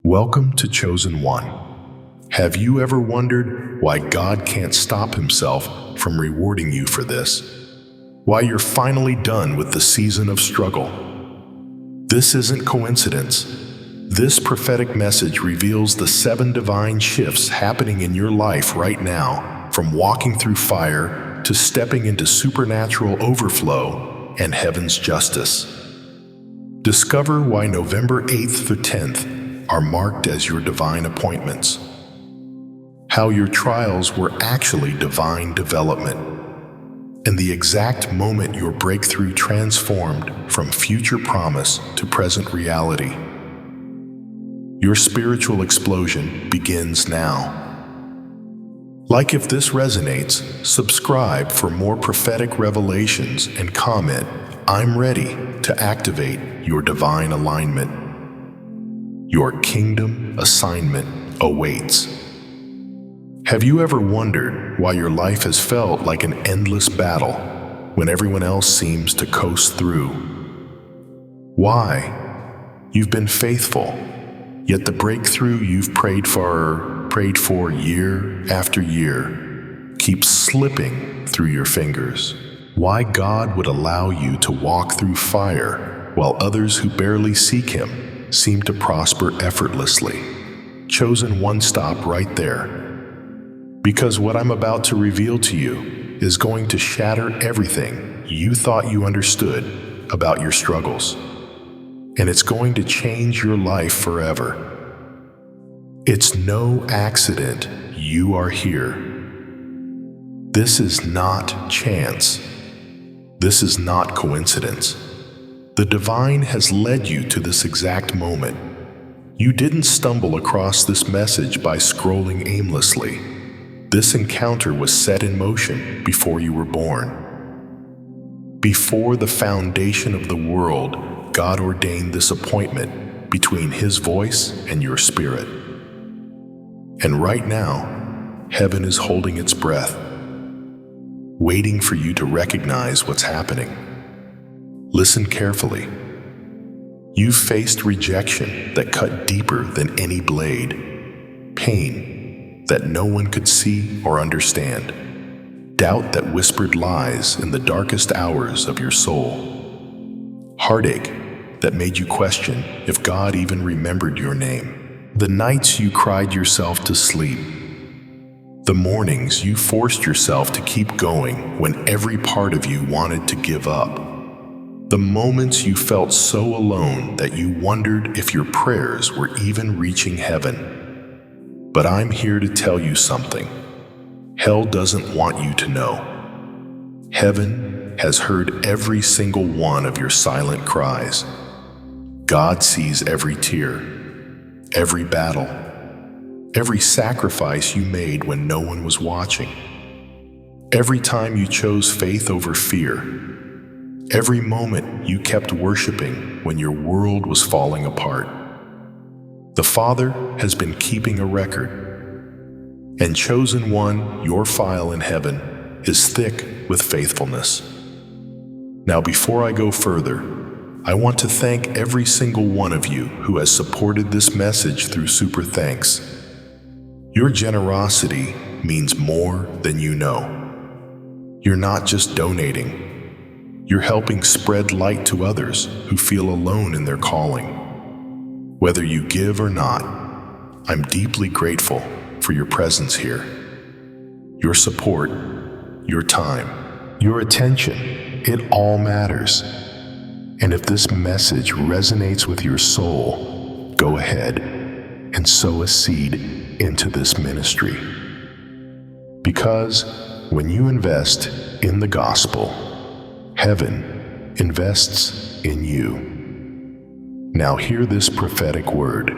Welcome to Chosen One. Have you ever wondered why God can't stop himself from rewarding you for this? Why you're finally done with the season of struggle? This isn't coincidence. This prophetic message reveals the 7 divine shifts happening in your life right now, from walking through fire to stepping into supernatural overflow and heaven's justice. Discover why November 8th through 10th are marked as your divine appointments. How your trials were actually divine development, and the exact moment your breakthrough transformed from future promise to present reality. Your spiritual explosion begins now. Like if this resonates, subscribe for more prophetic revelations and comment, "I'm ready to activate your divine alignment." Your kingdom assignment awaits. Have you ever wondered why your life has felt like an endless battle when everyone else seems to coast through? Why? You've been faithful, yet the breakthrough you've prayed for year after year keeps slipping through your fingers. Why God would allow you to walk through fire while others who barely seek Him seem to prosper effortlessly. Chosen One, stop right there. Because what I'm about to reveal to you is going to shatter everything you thought you understood about your struggles. And it's going to change your life forever. It's no accident you are here. This is not chance. This is not coincidence. The divine has led you to this exact moment. You didn't stumble across this message by scrolling aimlessly. This encounter was set in motion before you were born. Before the foundation of the world, God ordained this appointment between His voice and your spirit. And right now, heaven is holding its breath, waiting for you to recognize what's happening. Listen carefully. You've faced rejection that cut deeper than any blade, pain that no one could see or understand, doubt that whispered lies in the darkest hours of your soul, heartache that made you question if God even remembered your name, the nights you cried yourself to sleep, the mornings you forced yourself to keep going when every part of you wanted to give up, the moments you felt so alone that you wondered if your prayers were even reaching heaven. But I'm here to tell you something. Hell doesn't want you to know. Heaven has heard every single one of your silent cries. God sees every tear, every battle, every sacrifice you made when no one was watching, every time you chose faith over fear, every moment you kept worshiping when your world was falling apart. The Father has been keeping a record. And Chosen One, your file in heaven is thick with faithfulness. Now, before I go further, I want to thank every single one of you who has supported this message through Super Thanks. Your generosity means more than you know. You're not just donating. You're helping spread light to others who feel alone in their calling. Whether you give or not, I'm deeply grateful for your presence here. Your support, your time, your attention, it all matters. And if this message resonates with your soul, go ahead and sow a seed into this ministry. Because when you invest in the gospel, heaven invests in you. Now hear this prophetic word.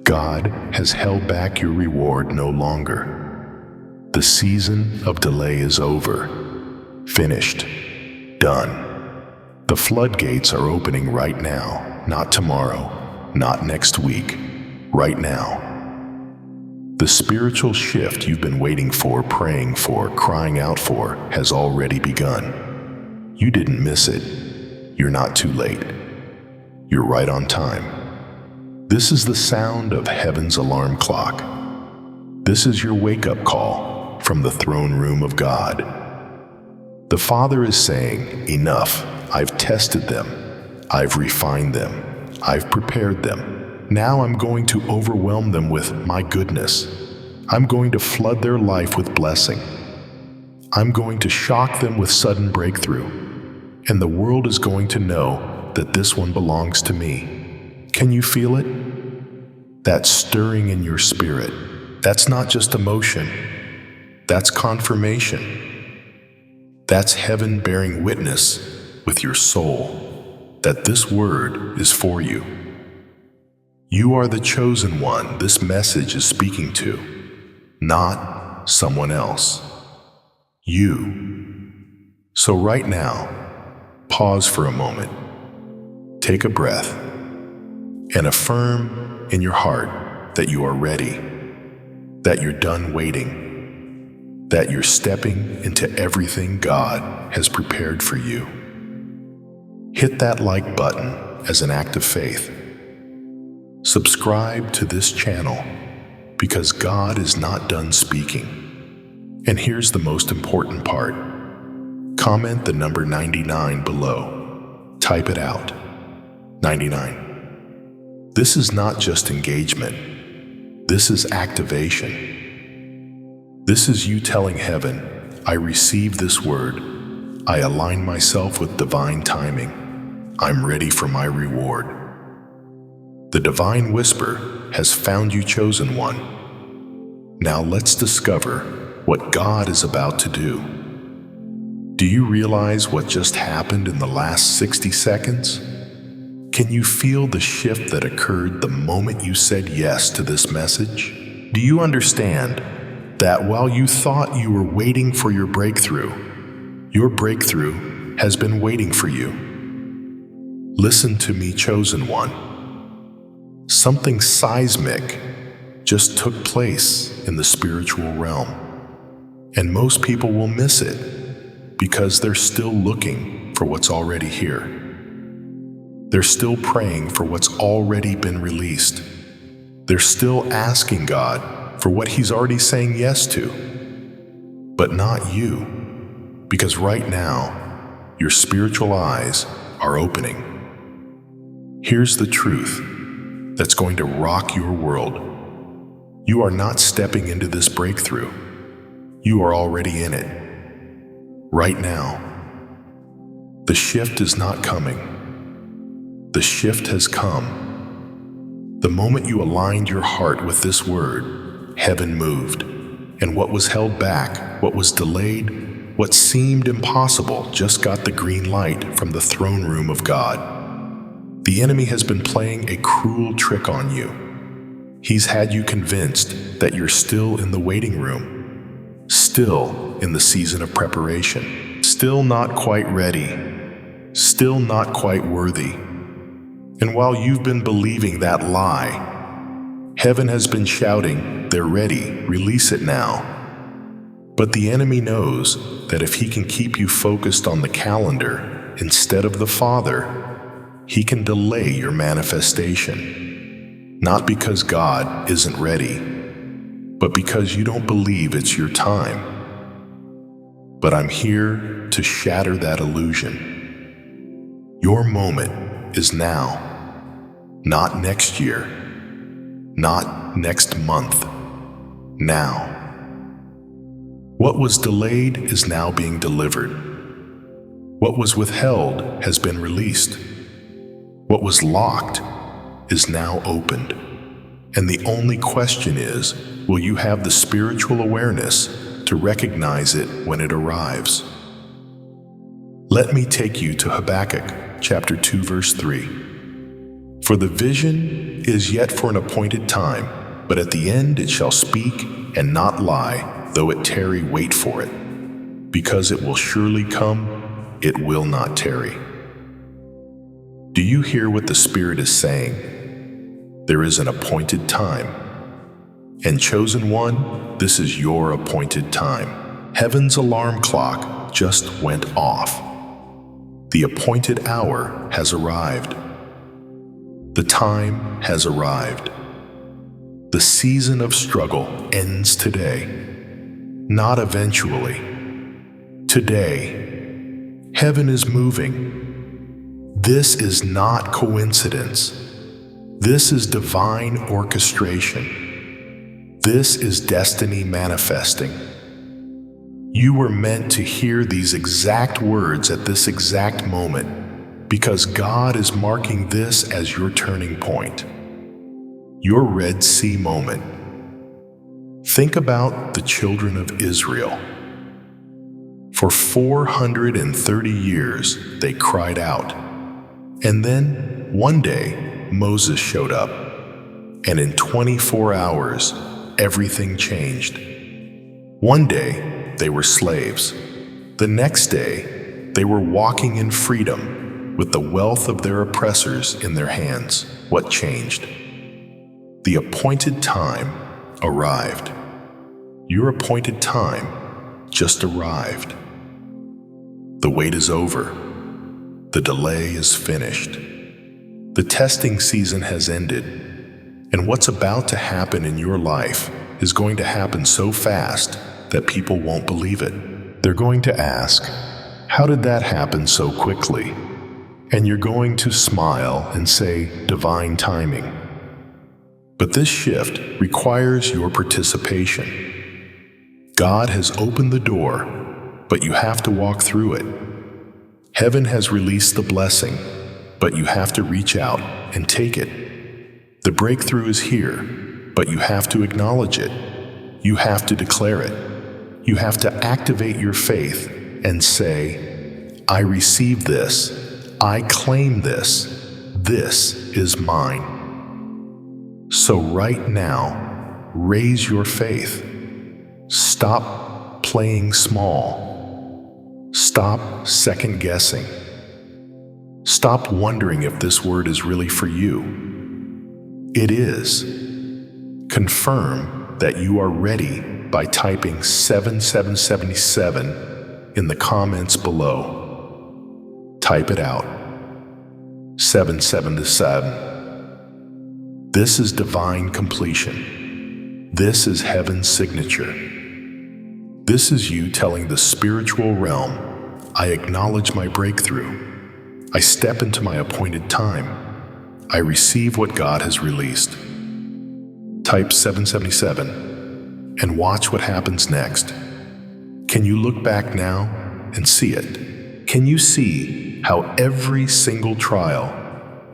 God has held back your reward no longer. The season of delay is over. Finished. Done. The floodgates are opening right now, not tomorrow, not next week, right now. The spiritual shift you've been waiting for, praying for, crying out for has already begun. You didn't miss it. You're not too late. You're right on time. This is the sound of heaven's alarm clock. This is your wake-up call from the throne room of God. The Father is saying, enough. I've tested them. I've refined them. I've prepared them. Now I'm going to overwhelm them with my goodness. I'm going to flood their life with blessing. I'm going to shock them with sudden breakthrough. And the world is going to know that this one belongs to me. Can you feel it? That stirring in your spirit. That's not just emotion. That's confirmation. That's heaven bearing witness with your soul that this word is for you. You are the chosen one this message is speaking to, not someone else. You. So right now, pause for a moment. Take a breath and affirm in your heart that you are ready, that you're done waiting, that you're stepping into everything God has prepared for you. Hit that like button as an act of faith. Subscribe to this channel because God is not done speaking. And here's the most important part. Comment the number 99 below. Type it out. 99. This is not just engagement. This is activation. This is you telling heaven, I receive this word. I align myself with divine timing. I'm ready for my reward. The divine whisper has found you, chosen one. Now let's discover what God is about to do. Do you realize what just happened in the last 60 seconds? Can you feel the shift that occurred the moment you said yes to this message? Do you understand that while you thought you were waiting for your breakthrough has been waiting for you? Listen to me, chosen one. Something seismic just took place in the spiritual realm, and most people will miss it because they're still looking for what's already here. They're still praying for what's already been released. They're still asking God for what He's already saying yes to. But not you, because right now, your spiritual eyes are opening. Here's the truth that's going to rock your world. You are not stepping into this breakthrough. You are already in it. Right now. The shift is not coming. The shift has come. The moment you aligned your heart with this word, heaven moved. And what was held back, what was delayed, what seemed impossible just got the green light from the throne room of God. The enemy has been playing a cruel trick on you. He's had you convinced that you're still in the waiting room, still in the season of preparation, still not quite ready, still not quite worthy. And while you've been believing that lie, heaven has been shouting, they're ready, release it now. But the enemy knows that if he can keep you focused on the calendar instead of the Father, he can delay your manifestation. Not because God isn't ready, but because you don't believe it's your time. But I'm here to shatter that illusion. Your moment is now. Not next year, not next month, now. What was delayed is now being delivered. What was withheld has been released. What was locked is now opened. And the only question is, will you have the spiritual awareness to recognize it when it arrives? Let me take you to Habakkuk chapter 2, verse 3. For the vision is yet for an appointed time, but at the end it shall speak and not lie, though it tarry, wait for it. Because it will surely come, it will not tarry. Do you hear what the Spirit is saying? There is an appointed time. And chosen one, this is your appointed time. Heaven's alarm clock just went off. The appointed hour has arrived. The time has arrived. The season of struggle ends today, not eventually. Today, heaven is moving. This is not coincidence. This is divine orchestration. This is destiny manifesting. You were meant to hear these exact words at this exact moment, because God is marking this as your turning point, your Red Sea moment. Think about the children of Israel. For 430 years, they cried out. And then, one day, Moses showed up. And in 24 hours, everything changed. One day, they were slaves. The next day, they were walking in freedom, with the wealth of their oppressors in their hands. What changed? The appointed time arrived. Your appointed time just arrived. The wait is over. The delay is finished. The testing season has ended. And what's about to happen in your life is going to happen so fast that people won't believe it. They're going to ask, "How did that happen so quickly?" And you're going to smile and say, "Divine timing." But this shift requires your participation. God has opened the door, but you have to walk through it. Heaven has released the blessing, but you have to reach out and take it. The breakthrough is here, but you have to acknowledge it. You have to declare it. You have to activate your faith and say, "I receive this. I claim this. This is mine." So right now, raise your faith. Stop playing small. Stop second guessing. Stop wondering if this word is really for you. It is. Confirm that you are ready by typing 7777 in the comments below. Type it out. 777. This is divine completion. This is heaven's signature. This is you telling the spiritual realm, "I acknowledge my breakthrough. I step into my appointed time. I receive what God has released." Type 777 and watch what happens next. Can you look back now and see it? Can you see how every single trial,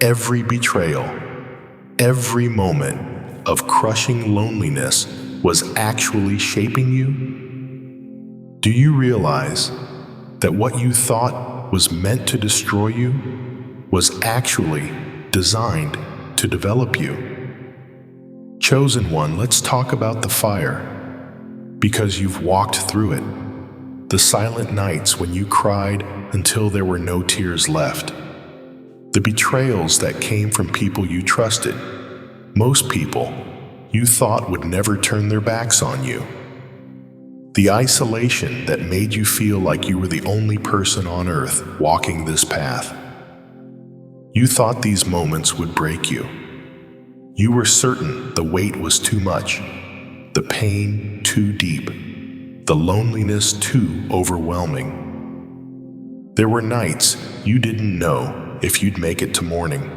every betrayal, every moment of crushing loneliness was actually shaping you? Do you realize that what you thought was meant to destroy you was actually designed to develop you? Chosen one, let's talk about the fire, because you've walked through it. The silent nights when you cried until there were no tears left. The betrayals that came from people you trusted. Most people you thought would never turn their backs on you. The isolation that made you feel like you were the only person on earth walking this path. You thought these moments would break you. You were certain the weight was too much, the pain too deep, the loneliness too overwhelming. There were nights you didn't know if you'd make it to morning.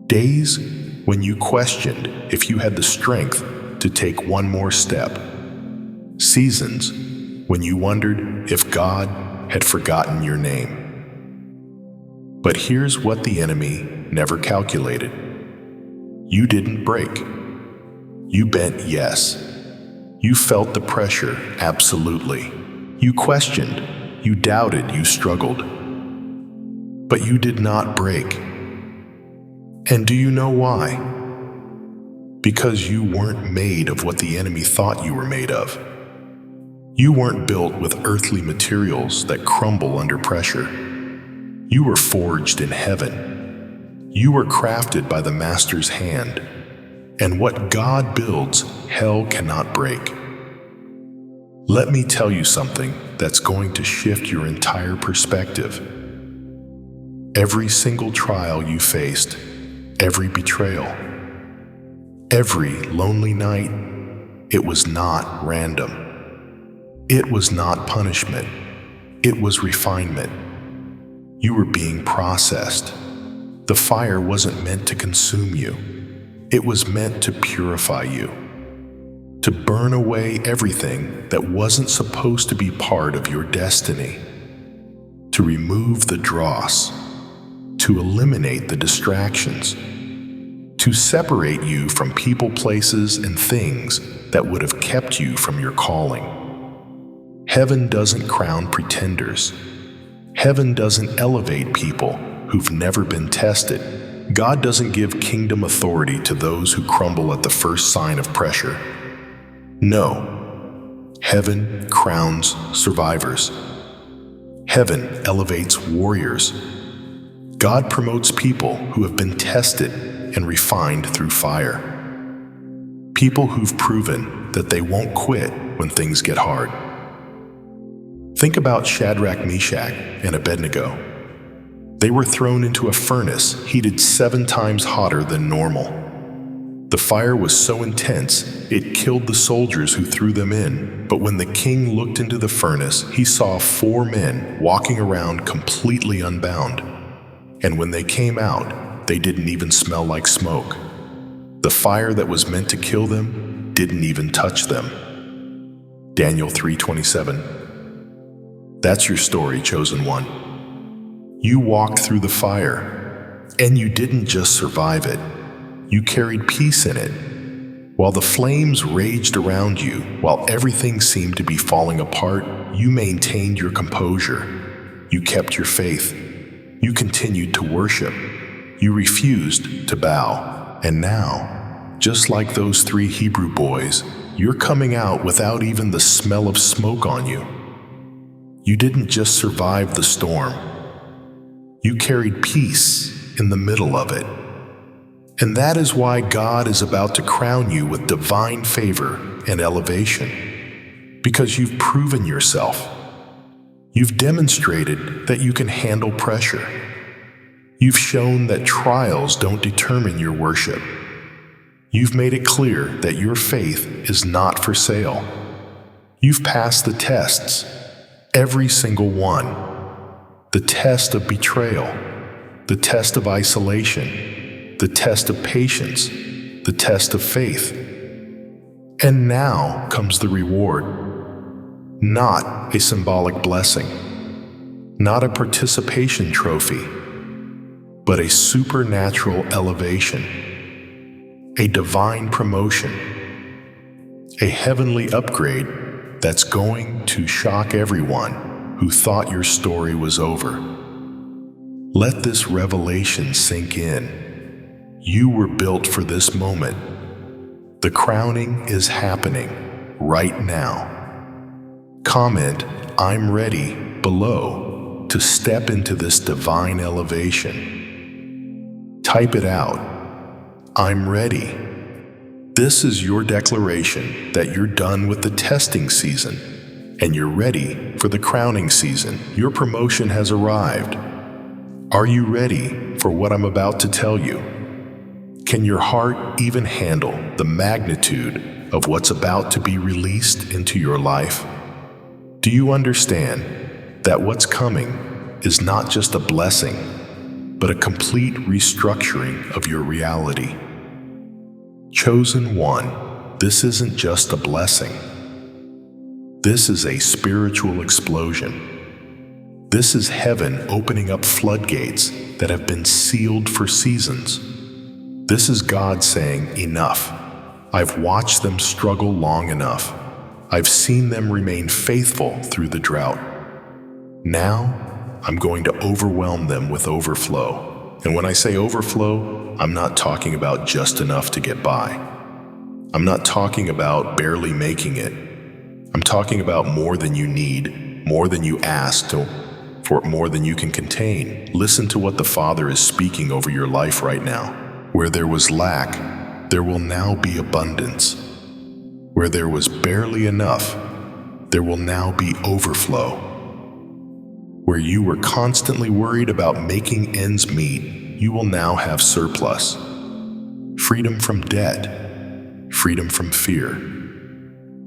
Days when you questioned if you had the strength to take one more step. Seasons when you wondered if God had forgotten your name. But here's what the enemy never calculated. You didn't break. You bent yes. You felt the pressure, absolutely. You questioned, you doubted, you struggled. But you did not break. And do you know why? Because you weren't made of what the enemy thought you were made of. You weren't built with earthly materials that crumble under pressure. You were forged in heaven. You were crafted by the Master's hand. And what God builds, hell cannot break. Let me tell you something that's going to shift your entire perspective. Every single trial you faced, every betrayal, every lonely night. It was not random. It was not punishment. It was refinement. You were being processed. The fire wasn't meant to consume you. It was meant to purify you, to burn away everything that wasn't supposed to be part of your destiny, to remove the dross, to eliminate the distractions, to separate you from people, places, and things that would have kept you from your calling. Heaven doesn't crown pretenders. Heaven doesn't elevate people who've never been tested. God doesn't give kingdom authority to those who crumble at the first sign of pressure. No, heaven crowns survivors. Heaven elevates warriors. God promotes people who have been tested and refined through fire. People who've proven that they won't quit when things get hard. Think about Shadrach, Meshach, and Abednego. They were thrown into a furnace heated 7 times hotter than normal. The fire was so intense, it killed the soldiers who threw them in. But when the king looked into the furnace, he saw 4 men walking around completely unbound. And when they came out, they didn't even smell like smoke. The fire that was meant to kill them didn't even touch them. Daniel 3:27. That's your story, chosen one. You walked through the fire, and you didn't just survive it. You carried peace in it. While the flames raged around you, while everything seemed to be falling apart, you maintained your composure. You kept your faith. You continued to worship. You refused to bow. And now, just like those 3 Hebrew boys, you're coming out without even the smell of smoke on you. You didn't just survive the storm. You carried peace in the middle of it. And that is why God is about to crown you with divine favor and elevation. Because you've proven yourself. You've demonstrated that you can handle pressure. You've shown that trials don't determine your worship. You've made it clear that your faith is not for sale. You've passed the tests, every single one. The test of betrayal, the test of isolation, the test of patience, the test of faith. And now comes the reward. Not a symbolic blessing, not a participation trophy, but a supernatural elevation, a divine promotion, a heavenly upgrade that's going to shock everyone who thought your story was over. Let this revelation sink in. You were built for this moment. The crowning is happening right now. Comment, "I'm ready," below to step into this divine elevation. Type it out. I'm ready. This is your declaration that you're done with the testing season and you're ready for the crowning season. Your promotion has arrived. Are you ready for what I'm about to tell you? Can your heart even handle the magnitude of what's about to be released into your life? Do you understand that what's coming is not just a blessing, but a complete restructuring of your reality? Chosen one, this isn't just a blessing. This is a spiritual explosion. This is heaven opening up floodgates that have been sealed for seasons. This is God saying, enough. I've watched them struggle long enough. I've seen them remain faithful through the drought. Now, I'm going to overwhelm them with overflow. And when I say overflow, I'm not talking about just enough to get by. I'm not talking about barely making it. I'm talking about more than you need, more than you ask for, more than you can contain. Listen to what the Father is speaking over your life right now. Where there was lack, there will now be abundance. Where there was barely enough, there will now be overflow. Where you were constantly worried about making ends meet, you will now have surplus. Freedom from debt, freedom from fear,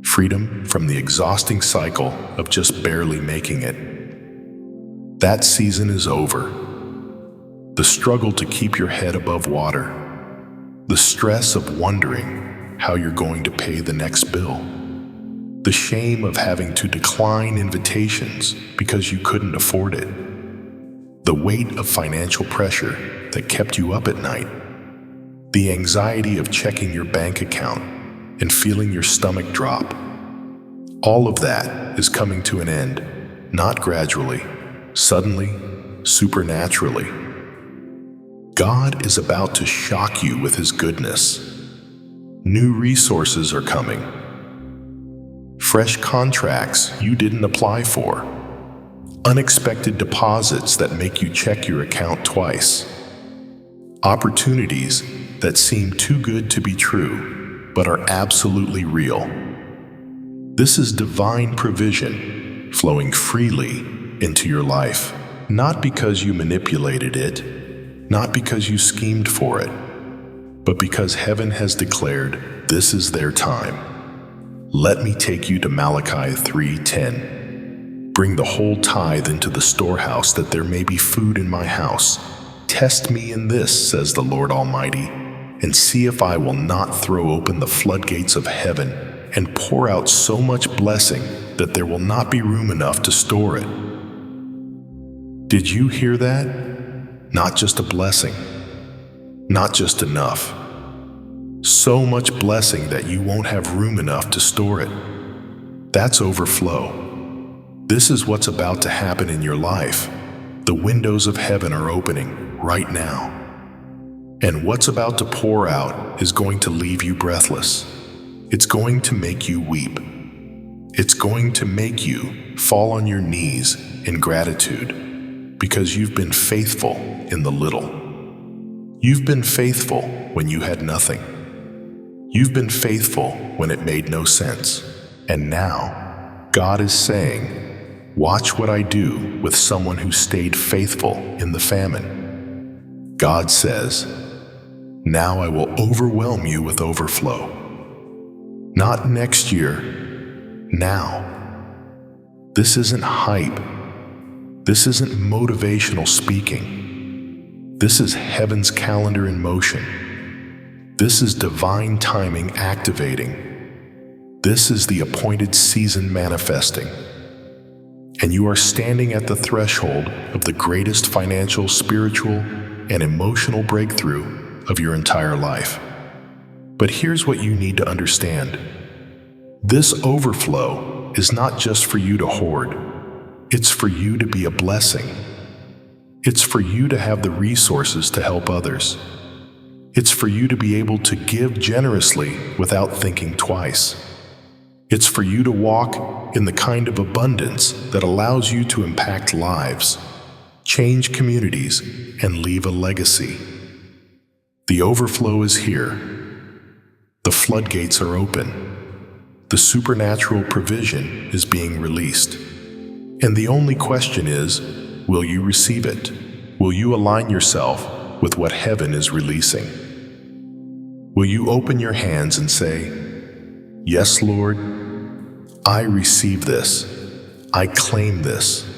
freedom from the exhausting cycle of just barely making it. That season is over. The struggle to keep your head above water, the stress of wondering how you're going to pay the next bill, the shame of having to decline invitations because you couldn't afford it, the weight of financial pressure that kept you up at night, the anxiety of checking your bank account and feeling your stomach drop. All of that is coming to an end, not gradually, suddenly, supernaturally. God is about to shock you with His goodness. New resources are coming. Fresh contracts you didn't apply for. Unexpected deposits that make you check your account twice. Opportunities that seem too good to be true, but are absolutely real. This is divine provision flowing freely into your life, not because you manipulated it, not because you schemed for it, but because heaven has declared this is their time. Let me take you to Malachi 3:10. Bring the whole tithe into the storehouse, that there may be food in my house. Test me in this, says the Lord Almighty, and see if I will not throw open the floodgates of heaven and pour out so much blessing that there will not be room enough to store it. Did you hear that? Not just a blessing, not just enough. So much blessing that you won't have room enough to store it. That's overflow. This is what's about to happen in your life. The windows of heaven are opening right now. And what's about to pour out is going to leave you breathless. It's going to make you weep. It's going to make you fall on your knees in gratitude because you've been faithful in the little. You've been faithful when you had nothing. You've been faithful when it made no sense. And now, God is saying, watch what I do with someone who stayed faithful in the famine. God says, now I will overwhelm you with overflow. Not next year, now. This isn't hype. This isn't motivational speaking. This is heaven's calendar in motion. This is divine timing activating. This is the appointed season manifesting. And you are standing at the threshold of the greatest financial, spiritual, and emotional breakthrough of your entire life. But here's what you need to understand. This overflow is not just for you to hoard. It's for you to be a blessing. It's for you to have the resources to help others. It's for you to be able to give generously without thinking twice. It's for you to walk in the kind of abundance that allows you to impact lives, change communities, and leave a legacy. The overflow is here. The floodgates are open. The supernatural provision is being released. And the only question is, will you receive it? Will you align yourself with what heaven is releasing? Will you open your hands and say, yes, Lord, I receive this. I claim this.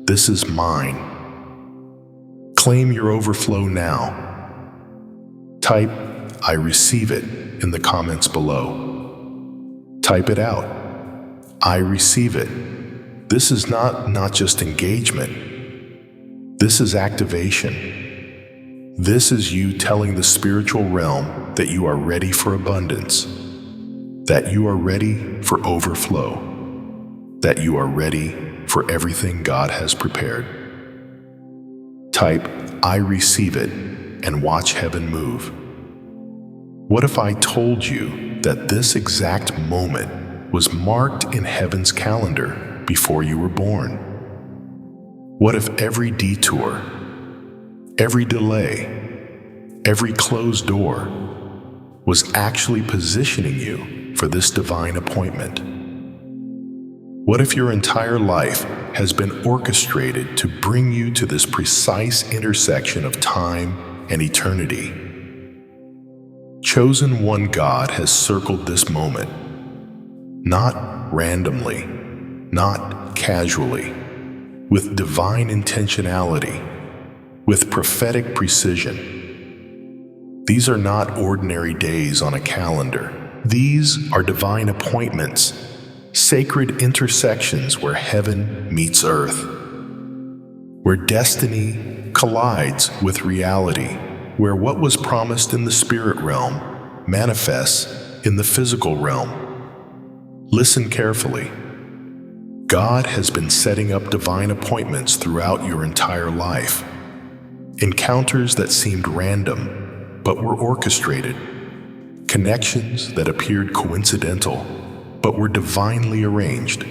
This is mine. Claim your overflow now. Type, I receive it, in the comments below. Type it out. I receive it. This is not just engagement. This is activation. This is you telling the spiritual realm that you are ready for abundance, that you are ready for overflow, that you are ready for everything God has prepared. Type, I receive it, and watch heaven move. What if I told you that this exact moment was marked in heaven's calendar before you were born? What if every detour, every delay, every closed door was actually positioning you for this divine appointment? What if your entire life has been orchestrated to bring you to this precise intersection of time and eternity. Chosen one God has circled this moment, not randomly, not casually, with divine intentionality, with prophetic precision. These are not ordinary days on a calendar. These are divine appointments, sacred intersections where heaven meets earth, where destiny collides with reality, where what was promised in the spirit realm manifests in the physical realm. Listen carefully. God has been setting up divine appointments throughout your entire life. Encounters that seemed random, but were orchestrated. Connections that appeared coincidental, but were divinely arranged.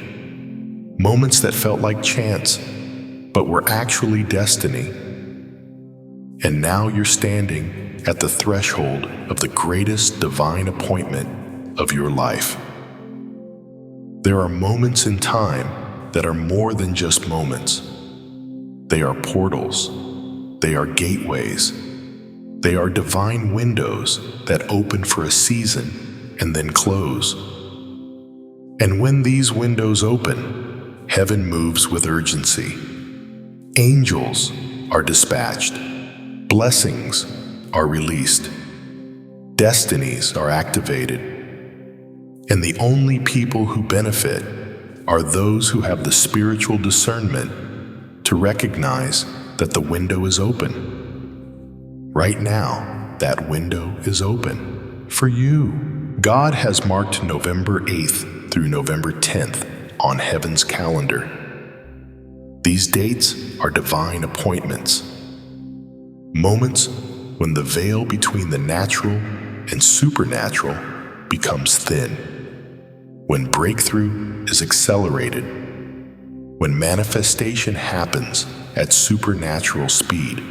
Moments that felt like chance, but were actually destiny. And now you're standing at the threshold of the greatest divine appointment of your life. There are moments in time that are more than just moments. They are portals. They are gateways. They are divine windows that open for a season and then close. And when these windows open, heaven moves with urgency. Angels are dispatched. Blessings are released. Destinies are activated. And the only people who benefit are those who have the spiritual discernment to recognize that the window is open. Right now, that window is open for you. God has marked November 8th through November 10th on heaven's calendar. These dates are divine appointments, moments when the veil between the natural and supernatural becomes thin, when breakthrough is accelerated, when manifestation happens at supernatural speed.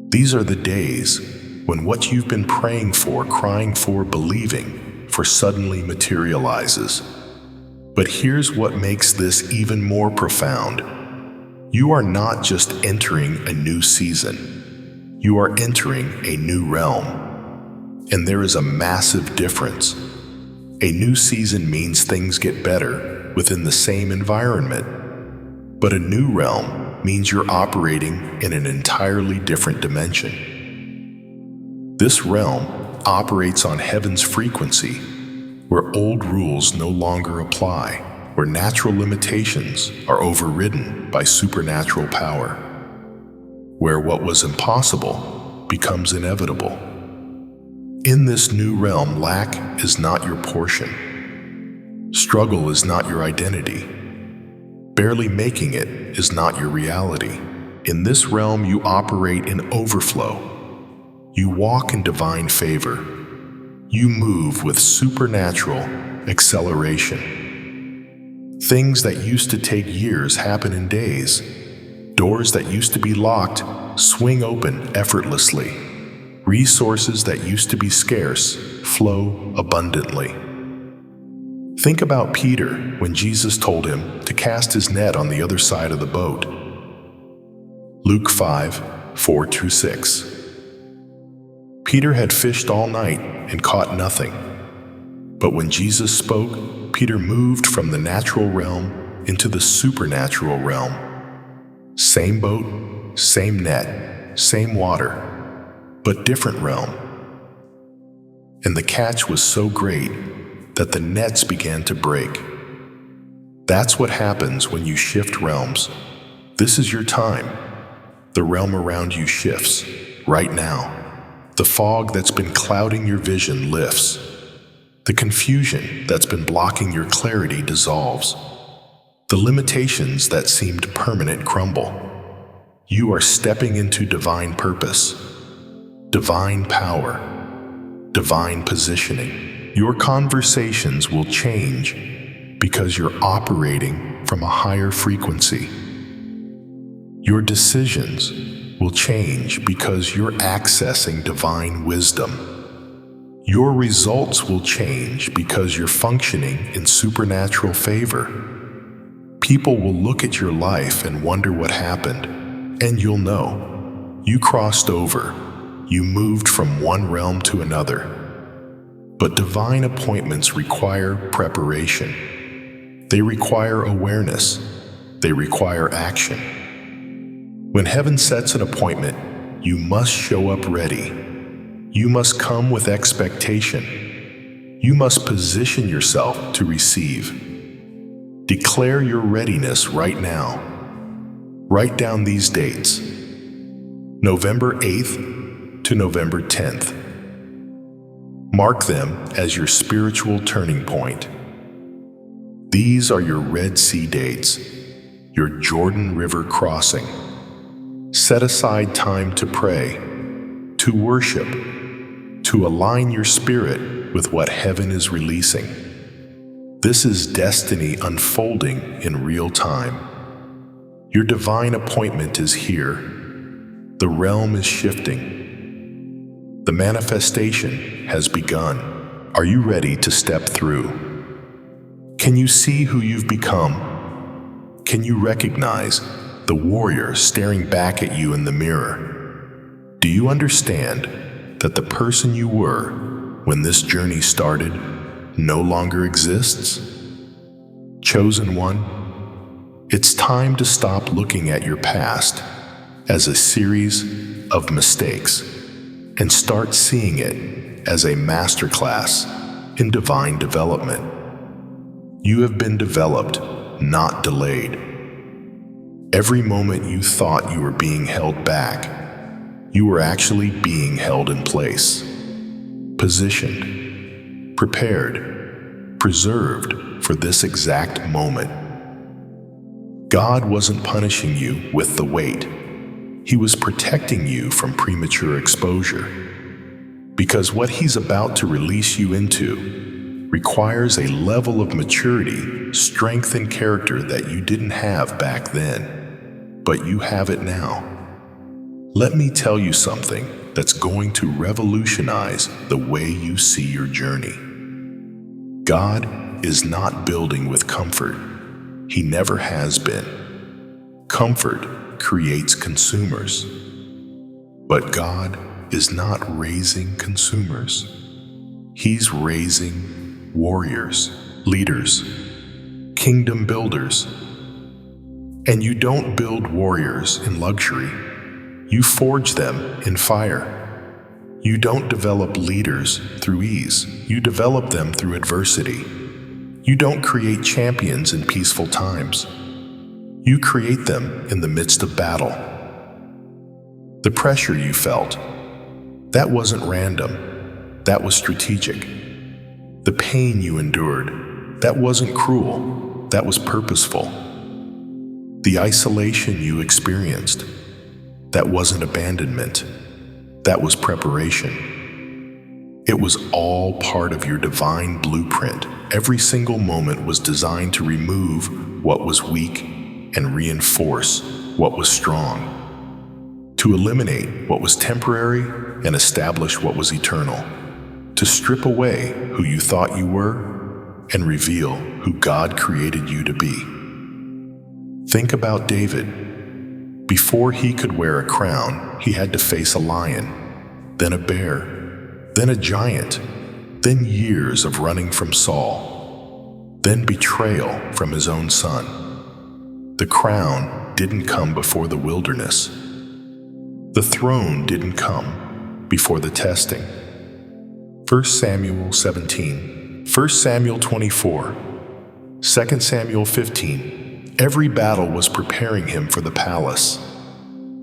These are the days when what you've been praying for, crying for, believing for suddenly materializes. But here's what makes this even more profound. You are not just entering a new season. You are entering a new realm. And there is a massive difference. A new season means things get better within the same environment. But a new realm means you're operating in an entirely different dimension. This realm operates on heaven's frequency, where old rules no longer apply, where natural limitations are overridden by supernatural power, where what was impossible becomes inevitable. In this new realm, lack is not your portion. Struggle is not your identity. Barely making it is not your reality. In this realm, you operate in overflow. You walk in divine favor. You move with supernatural acceleration. Things that used to take years happen in days. Doors that used to be locked swing open effortlessly. Resources that used to be scarce flow abundantly. Think about Peter when Jesus told him to cast his net on the other side of the boat. Luke 5:4-6. Peter had fished all night and caught nothing. But when Jesus spoke, Peter moved from the natural realm into the supernatural realm. Same boat, same net, same water, but different realm. And the catch was so great that the nets began to break. That's what happens when you shift realms. This is your time. The realm around you shifts, right now. The fog that's been clouding your vision lifts. The confusion that's been blocking your clarity dissolves. The limitations that seemed permanent crumble. You are stepping into divine purpose, divine power, divine positioning. Your conversations will change because you're operating from a higher frequency. Your decisions will change because you're accessing divine wisdom. Your results will change because you're functioning in supernatural favor. People will look at your life and wonder what happened, and you'll know. You crossed over. You moved from one realm to another. But divine appointments require preparation. They require awareness. They require action. When heaven sets an appointment, you must show up ready. You must come with expectation. You must position yourself to receive. Declare your readiness right now. Write down these dates: November 8th to November 10th. Mark them as your spiritual turning point. These are your Red Sea dates, your Jordan River crossing. Set aside time to pray, to worship, to align your spirit with what heaven is releasing. This is destiny unfolding in real time. Your divine appointment is here. The realm is shifting. The manifestation has begun. Are you ready to step through? Can you see who you've become? Can you recognize the warrior staring back at you in the mirror? Do you understand that the person you were when this journey started no longer exists? Chosen one, it's time to stop looking at your past as a series of mistakes and start seeing it as a masterclass in divine development. You have been developed, not delayed. Every moment you thought you were being held back, you were actually being held in place, positioned, prepared, preserved for this exact moment. God wasn't punishing you with the weight. He was protecting you from premature exposure. Because what He's about to release you into requires a level of maturity, strength, and character that you didn't have back then, but you have it now. Let me tell you something that's going to revolutionize the way you see your journey. God is not building with comfort. He never has been. Comfort creates consumers. But God is not raising consumers. He's raising warriors, leaders, kingdom builders. And you don't build warriors in luxury. You forge them in fire. You don't develop leaders through ease. You develop them through adversity. You don't create champions in peaceful times. You create them in the midst of battle. The pressure you felt, that wasn't random. That was strategic. The pain you endured, that wasn't cruel. That was purposeful. The isolation you experienced, that wasn't abandonment. That was preparation. It was all part of your divine blueprint. Every single moment was designed to remove what was weak and reinforce what was strong, to eliminate what was temporary and establish what was eternal, to strip away who you thought you were and reveal who God created you to be. Think about David. Before he could wear a crown, he had to face a lion, then a bear, then a giant, then years of running from Saul, then betrayal from his own son. The crown didn't come before the wilderness. The throne didn't come before the testing. 1 Samuel 17, 1 Samuel 24, 2 Samuel 15. Every battle was preparing him for the palace.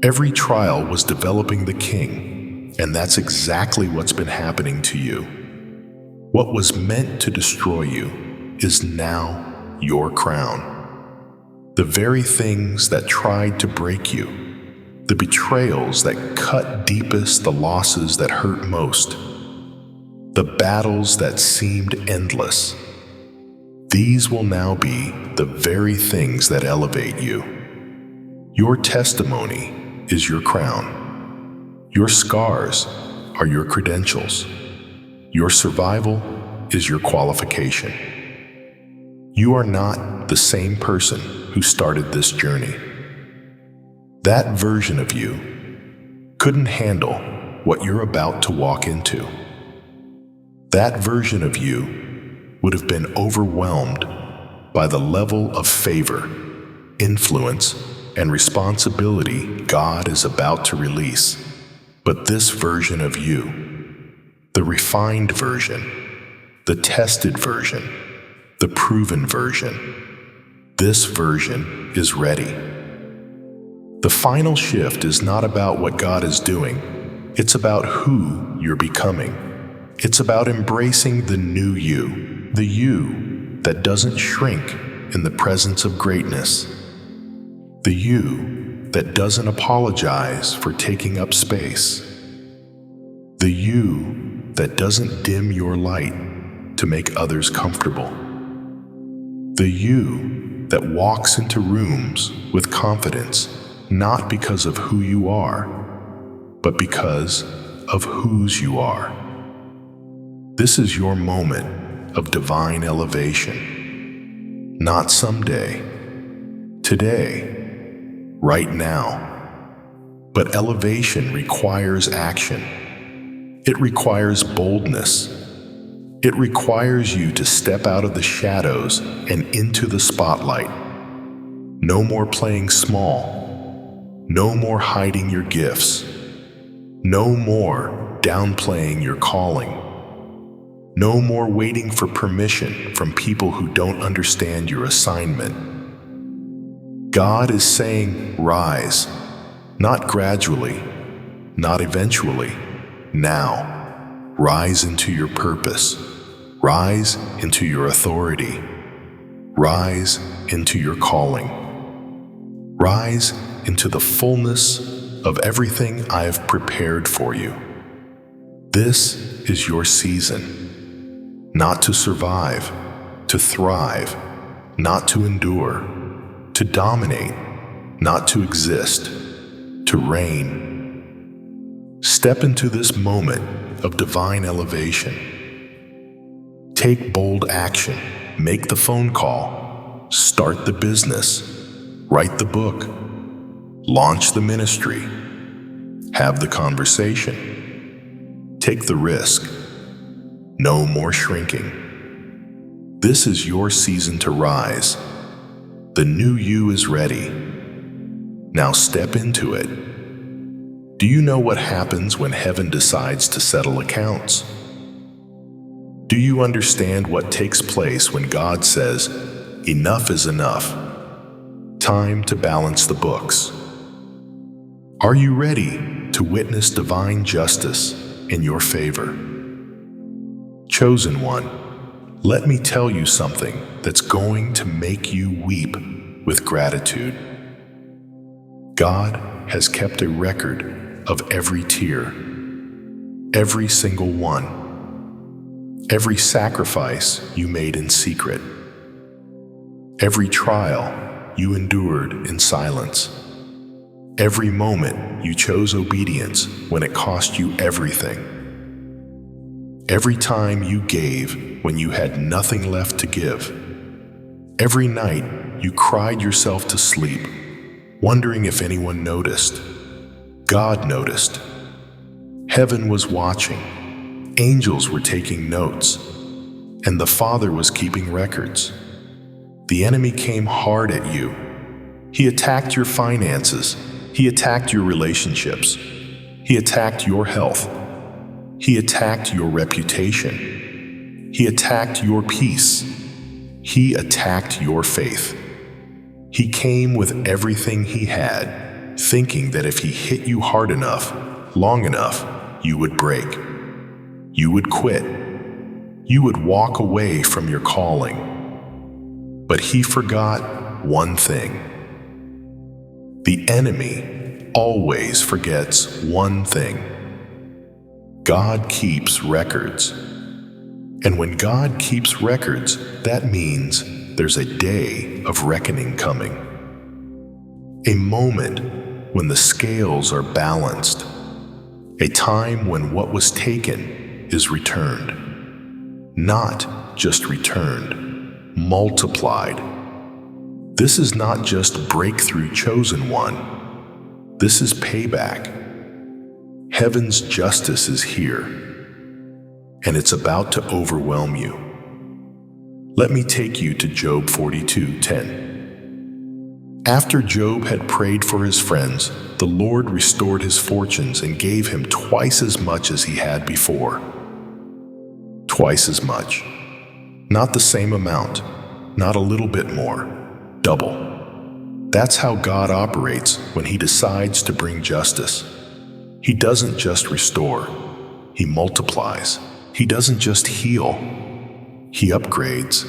Every trial was developing the king, and that's exactly what's been happening to you. What was meant to destroy you is now your crown. The very things that tried to break you, the betrayals that cut deepest, the losses that hurt most, the battles that seemed endless, these will now be the very things that elevate you. Your testimony is your crown. Your scars are your credentials. Your survival is your qualification. You are not the same person who started this journey. That version of you, couldn't handle what you're about to walk into. That version of you would have been overwhelmed by the level of favor, influence, and responsibility God is about to release. But this version of you, the refined version, the tested version, the proven version, this version is ready. The final shift is not about what God is doing. It's about who you're becoming. It's about embracing the new you, the you that doesn't shrink in the presence of greatness, the you that doesn't apologize for taking up space, the you that doesn't dim your light to make others comfortable, the you that walks into rooms with confidence, not because of who you are, but because of whose you are. This is your moment of divine elevation. Not someday, today, right now. But elevation requires action. It requires boldness. It requires you to step out of the shadows and into the spotlight. No more playing small. No more hiding your gifts. No more downplaying your calling. No more waiting for permission from people who don't understand your assignment. God is saying, rise, not gradually, not eventually, now. Rise into your purpose. Rise into your authority. Rise into your calling. Rise into the fullness of everything I have prepared for you. This is your season. Not to survive, to thrive, not to endure, to dominate, not to exist, to reign. Step into this moment of divine elevation. Take bold action, make the phone call, start the business, write the book, launch the ministry, have the conversation, take the risk. No more shrinking. This is your season to rise. The new you is ready. Now step into it. Do you know what happens when heaven decides to settle accounts? Do you understand what takes place when God says, enough is enough? Time to balance the books. Are you ready to witness divine justice in your favor? Chosen one, let me tell you something that's going to make you weep with gratitude. God has kept a record of every tear, every single one, every sacrifice you made in secret, every trial you endured in silence, every moment you chose obedience when it cost you everything. Every time you gave when you had nothing left to give. Every night you cried yourself to sleep, wondering if anyone noticed. God noticed. Heaven was watching. Angels were taking notes. And the Father was keeping records. The enemy came hard at you. He attacked your finances. He attacked your relationships. He attacked your health. He attacked your reputation. He attacked your peace. He attacked your faith. He came with everything he had, thinking that if he hit you hard enough, long enough, you would break. You would quit. You would walk away from your calling. But he forgot one thing. The enemy always forgets one thing. God keeps records. And when God keeps records, that means there's a day of reckoning coming. A moment when the scales are balanced. A time when what was taken is returned. Not just returned, multiplied. This is not just breakthrough, chosen one. This is payback. Heaven's justice is here, and it's about to overwhelm you. Let me take you to Job 42:10. After Job had prayed for his friends, the Lord restored his fortunes and gave him twice as much as he had before. Twice as much. Not the same amount, not a little bit more, double. That's how God operates when He decides to bring justice. He doesn't just restore, He multiplies. He doesn't just heal, He upgrades.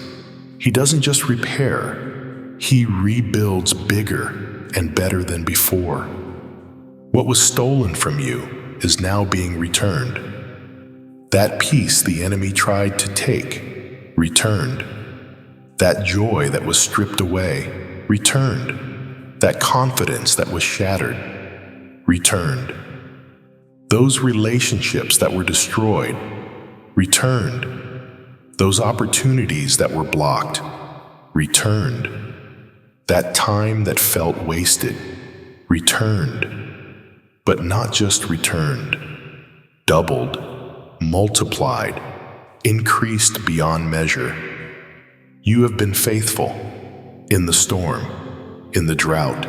He doesn't just repair, He rebuilds bigger and better than before. What was stolen from you is now being returned. That peace the enemy tried to take, returned. That joy that was stripped away, returned. That confidence that was shattered, returned. Those relationships that were destroyed, returned. Those opportunities that were blocked, returned. That time that felt wasted, returned. But not just returned, doubled, multiplied, increased beyond measure. You have been faithful in the storm, in the drought,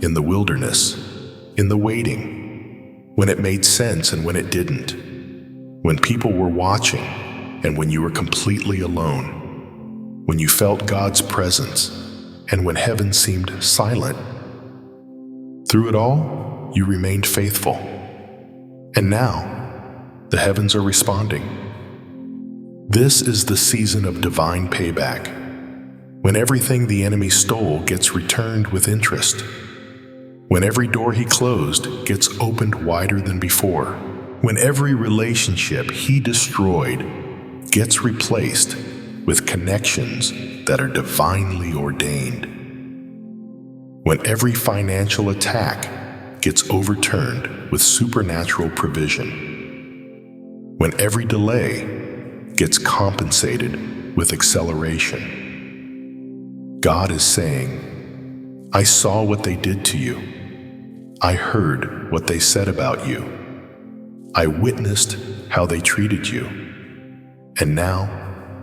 in the wilderness, in the waiting, when it made sense and when it didn't, when people were watching and when you were completely alone, when you felt God's presence and when heaven seemed silent. Through it all, you remained faithful. And now, the heavens are responding. This is the season of divine payback, when everything the enemy stole gets returned with interest, when every door he closed gets opened wider than before, when every relationship he destroyed gets replaced with connections that are divinely ordained, when every financial attack gets overturned with supernatural provision, when every delay gets compensated with acceleration. God is saying, I saw what they did to you. I heard what they said about you. I witnessed how they treated you. And now,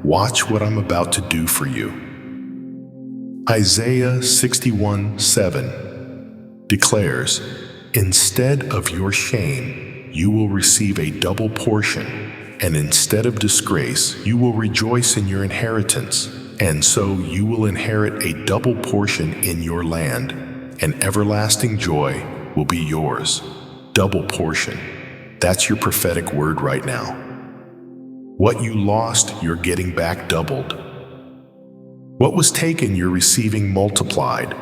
watch what I'm about to do for you. Isaiah 61:7 declares, instead of your shame, you will receive a double portion, and instead of disgrace, you will rejoice in your inheritance. And so you will inherit a double portion in your land, and everlasting joy will be yours. Double portion. That's your prophetic word right now. What you lost, you're getting back doubled. What was taken, you're receiving multiplied.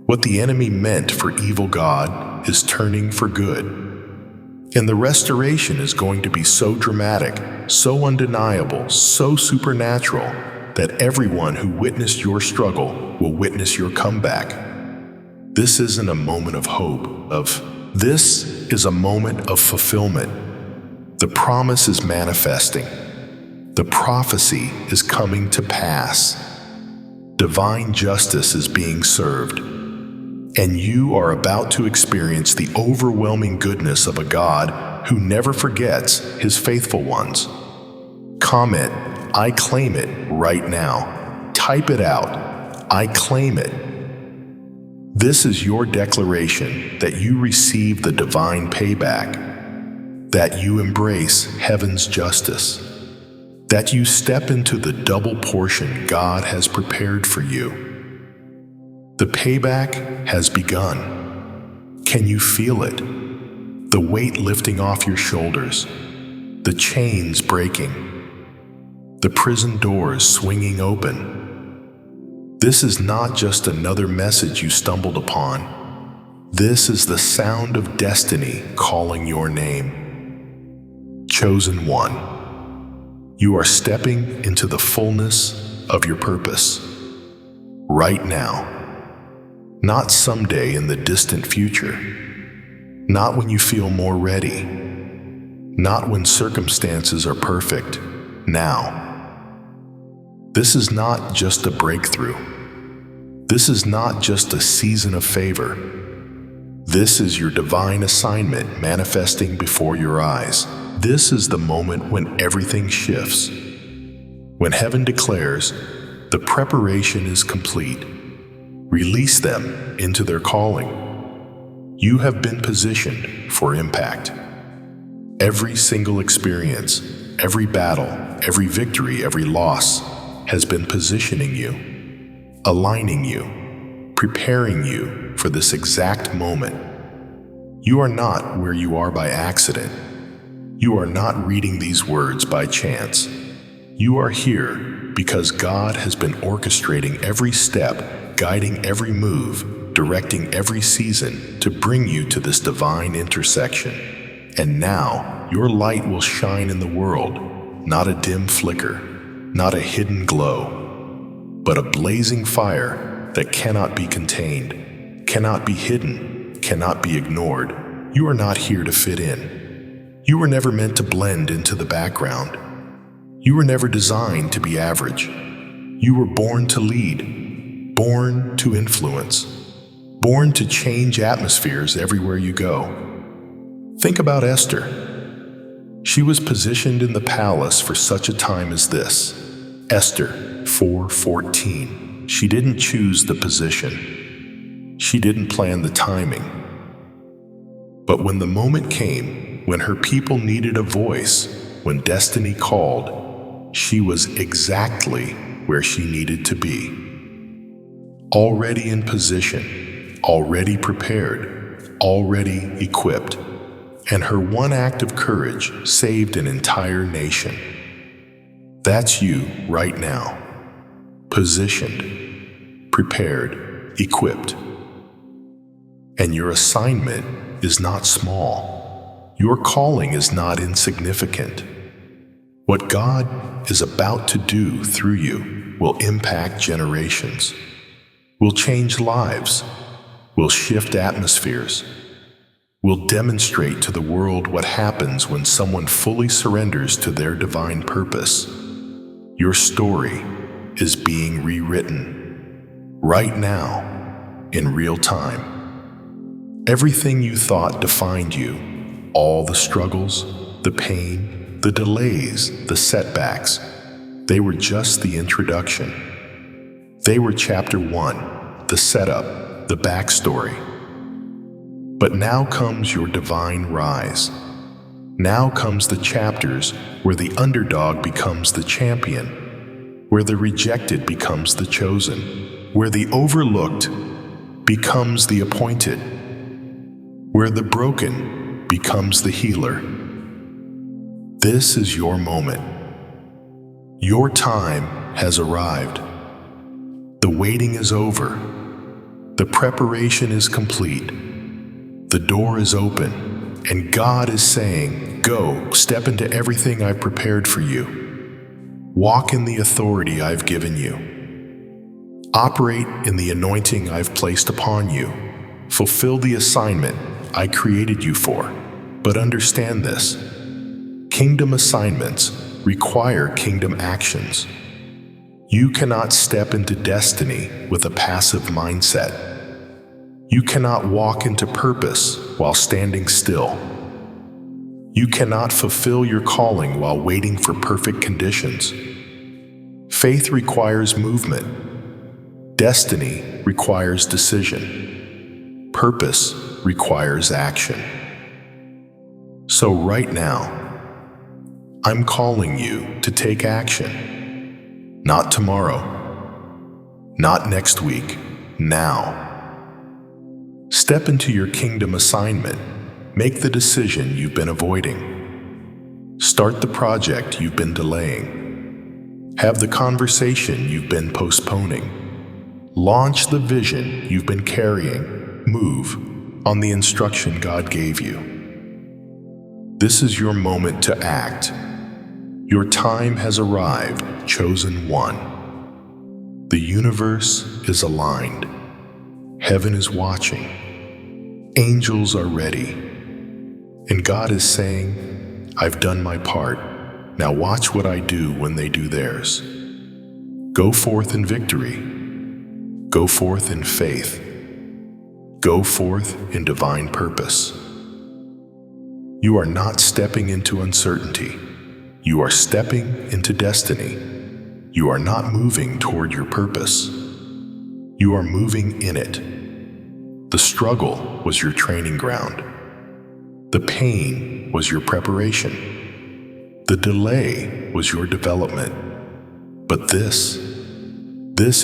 What the enemy meant for evil, God is turning for good. And the restoration is going to be so dramatic, so undeniable, so supernatural, that everyone who witnessed your struggle will witness your comeback. This isn't a moment of hope, this is a moment of fulfillment. The promise is manifesting. The prophecy is coming to pass. Divine justice is being served. And you are about to experience the overwhelming goodness of a God who never forgets His faithful ones. Comment, I claim it right now. Type it out, I claim it. This is your declaration that you receive the divine payback, that you embrace heaven's justice, that you step into the double portion God has prepared for you. The payback has begun. Can you feel it? The weight lifting off your shoulders, the chains breaking, the prison doors swinging open. This is not just another message you stumbled upon. This is the sound of destiny calling your name. Chosen one, you are stepping into the fullness of your purpose. Right now. Not someday in the distant future. Not when you feel more ready. Not when circumstances are perfect. Now. This is not just a breakthrough. This is not just a season of favor. This is your divine assignment manifesting before your eyes. This is the moment when everything shifts. When heaven declares, the preparation is complete, release them into their calling. You have been positioned for impact. Every single experience, every battle, every victory, every loss has been positioning you, aligning you, preparing you for this exact moment. You are not where you are by accident. You are not reading these words by chance. You are here because God has been orchestrating every step, guiding every move, directing every season to bring you to this divine intersection. And now, your light will shine in the world, not a dim flicker, not a hidden glow, but a blazing fire that cannot be contained, cannot be hidden, cannot be ignored. You are not here to fit in. You were never meant to blend into the background. You were never designed to be average. You were born to lead, born to influence, born to change atmospheres everywhere you go. Think about Esther. She was positioned in the palace for such a time as this. Esther 4:14. She didn't choose the position. She didn't plan the timing. But when the moment came, when her people needed a voice, when destiny called, she was exactly where she needed to be. Already in position, already prepared, already equipped. And her one act of courage saved an entire nation. That's you right now. Positioned, prepared, equipped. And your assignment is not small. Your calling is not insignificant. What God is about to do through you will impact generations, will change lives, will shift atmospheres, will demonstrate to the world what happens when someone fully surrenders to their divine purpose. Your story is being rewritten right now, in real time. Everything you thought defined you, all the struggles, the pain, the delays, the setbacks, they were just the introduction. They were chapter 1, the setup, the backstory. But now comes your divine rise. Now comes the chapters where the underdog becomes the champion, where the rejected becomes the chosen, where the overlooked becomes the appointed, where the broken becomes the healer. This is your moment. Your time has arrived. The waiting is over. The preparation is complete. The door is open, and God is saying, go, step into everything I've prepared for you. Walk in the authority I've given you. Operate in the anointing I've placed upon you. Fulfill the assignment I created you for. But understand this: kingdom assignments require kingdom actions. You cannot step into destiny with a passive mindset. You cannot walk into purpose while standing still. You cannot fulfill your calling while waiting for perfect conditions. Faith requires movement. Destiny requires decision. Purpose requires action. So right now, I'm calling you to take action. Not tomorrow. Not next week. Now. Step into your kingdom assignment. Make the decision you've been avoiding. Start the project you've been delaying. Have the conversation you've been postponing. Launch the vision you've been carrying. Move on the instruction God gave you. This is your moment to act. Your time has arrived, chosen one. The universe is aligned. Heaven is watching. Angels are ready. And God is saying, I've done my part. Now watch what I do when they do theirs. Go forth in victory. Go forth in faith. Go forth in divine purpose. You are not stepping into uncertainty. You are stepping into destiny. You are not moving toward your purpose. You are moving in it. The struggle was your training ground. The pain was your preparation. The delay was your development. But this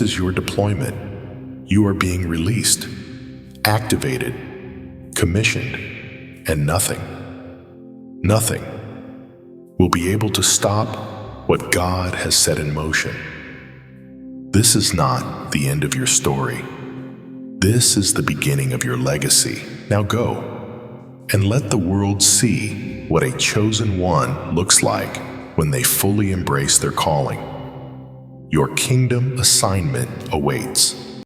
is your deployment. You are being released, activated, commissioned, and nothing will be able to stop what God has set in motion. This is not the end of your story. This is the beginning of your legacy. Now go and let the world see what a chosen one looks like when they fully embrace their calling. Your kingdom assignment awaits.